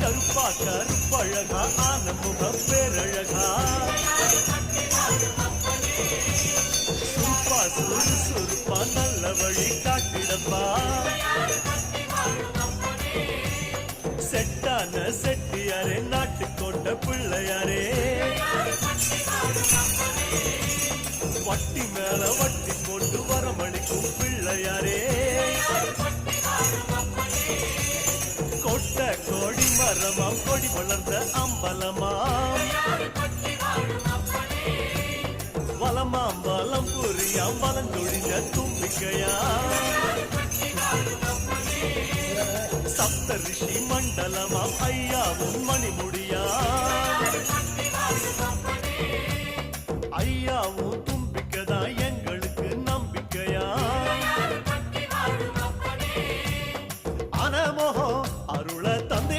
கருப்பா கருப்பழகா ஆனமுக பேரழகா சுருப்பா சுறுசுறுப்பா நல்ல வழி காட்டிடப்பா செட்டான செட்டியாரே நாட்டுக்கோட்ட பிள்ளையாரே வட்டி மேல வட்டி கொண்டு வரமளிக்கும் பிள்ளையாரே கொட்ட கோடி மரமாம் கொடி வளர்ந்த அம்பலமாம் வலமாம் வலம் புரியாம் வலஞ்சொழிஞ்ச தும்பிக்கையா சப்த ரிஷி மண்டலமாம் ஐயாவும் மணிமுடியா